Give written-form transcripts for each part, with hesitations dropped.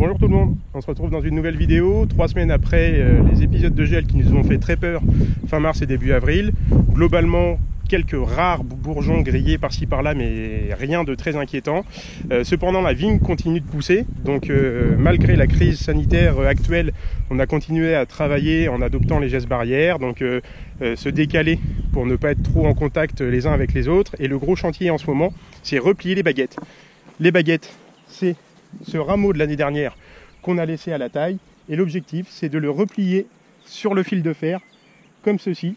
Bonjour tout le monde, on se retrouve dans une nouvelle vidéo, 3 semaines après les épisodes de gel qui nous ont fait très peur fin mars et début avril. Globalement, quelques rares bourgeons grillés par-ci par-là, mais rien de très inquiétant. Cependant, la vigne continue de pousser, donc malgré la crise sanitaire actuelle, on a continué à travailler en adoptant les gestes barrières, donc se décaler pour ne pas être trop en contact les uns avec les autres. Et le gros chantier en ce moment, c'est replier les baguettes. Les baguettes, c'est ce rameau de l'année dernière qu'on a laissé à la taille, et l'objectif c'est de le replier sur le fil de fer comme ceci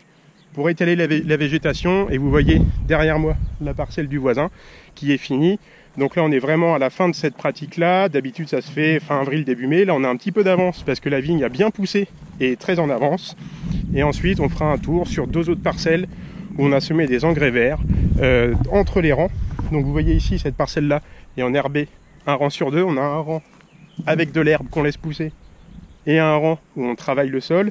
pour étaler la végétation. Et vous voyez derrière moi la parcelle du voisin qui est finie. Donc là on est vraiment à la fin de cette pratique là. D'habitude ça se fait fin avril début mai, là on a un petit peu d'avance parce que la vigne a bien poussé et est très en avance. Et ensuite on fera un tour sur 2 autres parcelles où on a semé des engrais verts entre les rangs. Donc vous voyez ici cette parcelle là est enherbée. Un rang sur 2, on a un rang avec de l'herbe qu'on laisse pousser et un rang où on travaille le sol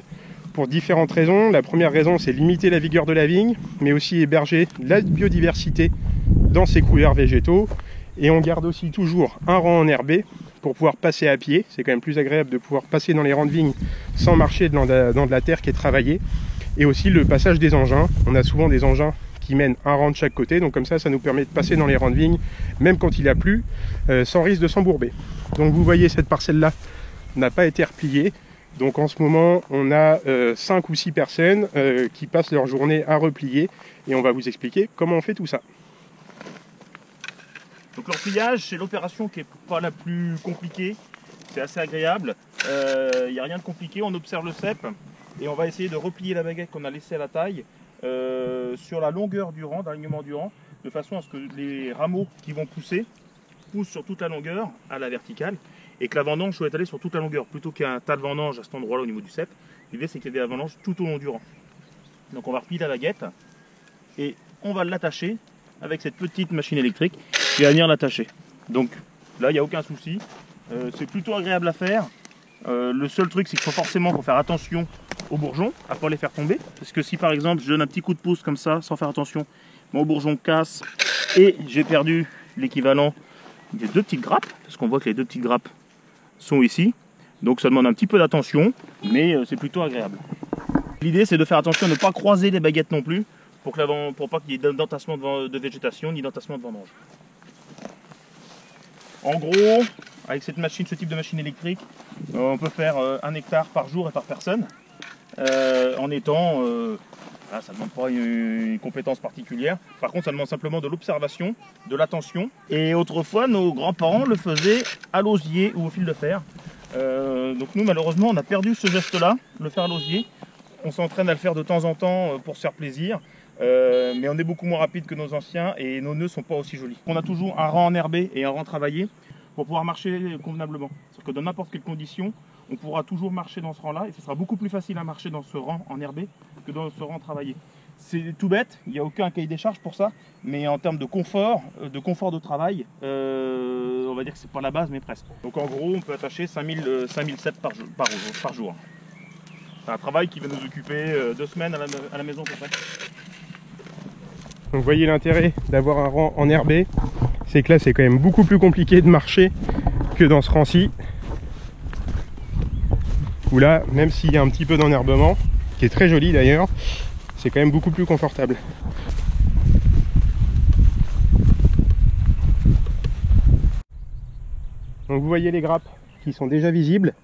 pour différentes raisons. La première raison, c'est limiter la vigueur de la vigne, mais aussi héberger la biodiversité dans ces couverts végétaux. Et on garde aussi toujours un rang enherbé pour pouvoir passer à pied. C'est quand même plus agréable de pouvoir passer dans les rangs de vigne sans marcher dans de la terre qui est travaillée. Et aussi le passage des engins. On a souvent des engins qui mènent un rang de chaque côté, donc comme ça nous permet de passer dans les rangs de vigne même quand il a plu sans risque de s'embourber. Donc vous voyez, cette parcelle là n'a pas été repliée, donc en ce moment on a 5 ou 6 personnes qui passent leur journée à replier, et on va vous expliquer comment on fait tout ça. Donc le repliage, c'est l'opération qui n'est pas la plus compliquée, c'est assez agréable, il n'y a rien de compliqué, on observe le cep et on va essayer de replier la baguette qu'on a laissée à la taille sur la longueur du rang, d'alignement du rang, de façon à ce que les rameaux qui vont pousser poussent sur toute la longueur à la verticale, et que la vendange soit étalée sur toute la longueur, plutôt qu'un tas de vendange à cet endroit-là au niveau du cep. L'idée c'est qu'il y ait des vendanges tout au long du rang. Donc on va replier la baguette et on va l'attacher avec cette petite machine électrique qui va venir l'attacher. Donc là il n'y a aucun souci, c'est plutôt agréable à faire. Le seul truc c'est qu'il faut forcément faire attention aux bourgeons, à ne pas les faire tomber, parce que si par exemple je donne un petit coup de pouce comme ça sans faire attention, mon bourgeon casse et j'ai perdu l'équivalent des 2 petites grappes, parce qu'on voit que les 2 petites grappes sont ici, donc ça demande un petit peu d'attention, mais c'est plutôt agréable. L'idée c'est de faire attention à ne pas croiser les baguettes non plus, pour pas qu'il y ait d'entassement de végétation ni d'entassement de vendange. En gros, avec cette machine, ce type de machine électrique, on peut faire 1 hectare par jour et par personne, en étant, ça ne demande pas une compétence particulière. Par contre, ça demande simplement de l'observation, de l'attention. Et autrefois, nos grands-parents le faisaient à l'osier ou au fil de fer. Donc nous, malheureusement, on a perdu ce geste-là, le faire à l'osier. On s'entraîne à le faire de temps en temps pour se faire plaisir. Mais on est beaucoup moins rapide que nos anciens et nos nœuds ne sont pas aussi jolis. On a toujours un rang enherbé et un rang travaillé pour pouvoir marcher convenablement. C'est-à-dire que dans n'importe quelle condition, on pourra toujours marcher dans ce rang-là, et ce sera beaucoup plus facile à marcher dans ce rang enherbé que dans ce rang travaillé. C'est tout bête, il n'y a aucun cahier des charges pour ça, mais en termes de confort de travail, on va dire que c'est pas la base, mais presque. Donc en gros, on peut attacher 5000 ceps par jour. C'est un travail qui va nous occuper 2 semaines à la maison à peu près. Donc vous voyez l'intérêt d'avoir un rang enherbé, c'est que là c'est quand même beaucoup plus compliqué de marcher que dans ce rang-ci, où là, même s'il y a un petit peu d'enherbement, qui est très joli d'ailleurs, c'est quand même beaucoup plus confortable. Donc vous voyez les grappes qui sont déjà visibles.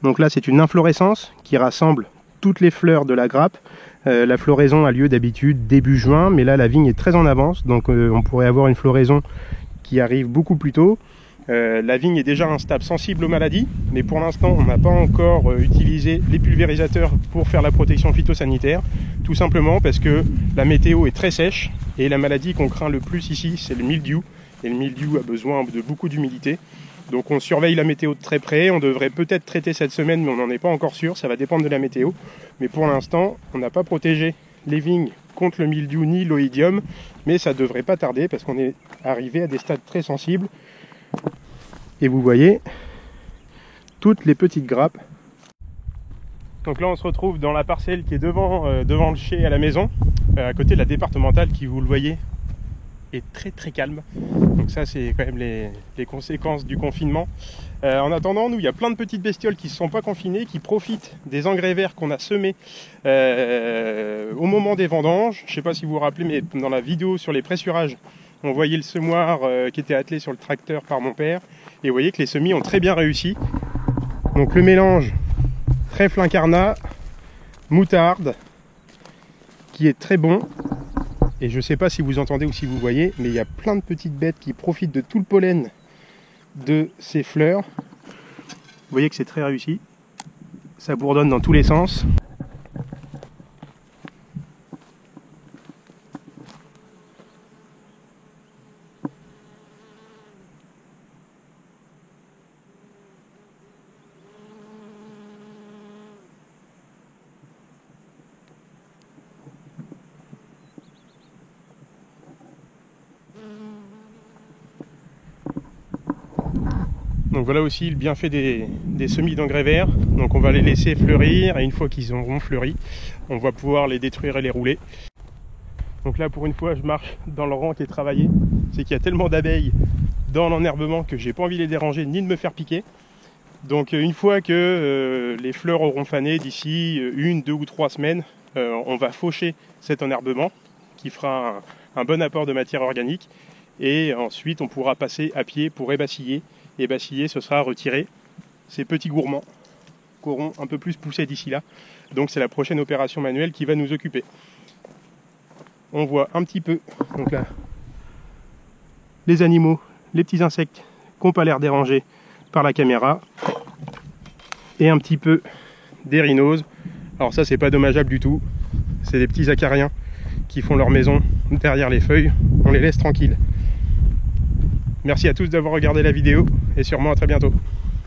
Donc là c'est une inflorescence qui rassemble toutes les fleurs de la grappe. La floraison a lieu d'habitude début juin, mais là la vigne est très en avance, donc on pourrait avoir une floraison qui arrive beaucoup plus tôt. La vigne est déjà à un stade sensible aux maladies, mais pour l'instant on n'a pas encore utilisé les pulvérisateurs pour faire la protection phytosanitaire, tout simplement parce que la météo est très sèche et la maladie qu'on craint le plus ici c'est le mildiou, et le mildiou a besoin de beaucoup d'humidité. Donc on surveille la météo de très près, on devrait peut-être traiter cette semaine, mais on n'en est pas encore sûr, ça va dépendre de la météo. Mais pour l'instant, on n'a pas protégé les vignes contre le mildiou ni l'oïdium, mais ça devrait pas tarder parce qu'on est arrivé à des stades très sensibles. Et vous voyez toutes les petites grappes. Donc là on se retrouve dans la parcelle qui est devant le chai à la maison, à côté de la départementale qui, vous le voyez, est très très calme. Donc ça c'est quand même les conséquences du confinement. En attendant, nous il y a plein de petites bestioles qui ne sont pas confinées, qui profitent des engrais verts qu'on a semés au moment des vendanges. Je ne sais pas si vous vous rappelez, mais dans la vidéo sur les pressurages, on voyait le semoir qui était attelé sur le tracteur par mon père. Et vous voyez que les semis ont très bien réussi. Donc le mélange trèfle incarnat, moutarde, qui est très bon. Et je ne sais pas si vous entendez ou si vous voyez, mais il y a plein de petites bêtes qui profitent de tout le pollen de ces fleurs. Vous voyez que c'est très réussi. Ça bourdonne dans tous les sens. Donc voilà aussi le bienfait des semis d'engrais verts. Donc on va les laisser fleurir et une fois qu'ils auront fleuri, on va pouvoir les détruire et les rouler. Donc là pour une fois je marche dans le rang qui est travaillé. C'est qu'il y a tellement d'abeilles dans l'enherbement que j'ai pas envie de les déranger ni de me faire piquer. Donc une fois que les fleurs auront fané d'ici 1, 2 ou 3 semaines, on va faucher cet enherbement qui fera un bon apport de matière organique. Et ensuite on pourra passer à pied pour ébaciller. Et baciller, ce sera retirer ces petits gourmands qui auront un peu plus poussé d'ici là. Donc c'est la prochaine opération manuelle qui va nous occuper. On voit un petit peu donc là, les animaux, les petits insectes qui n'ont pas l'air dérangés par la caméra. Et un petit peu des rhinoses. Alors ça c'est pas dommageable du tout. C'est des petits acariens qui font leur maison derrière les feuilles. On les laisse tranquilles. Merci à tous d'avoir regardé la vidéo et sûrement à très bientôt.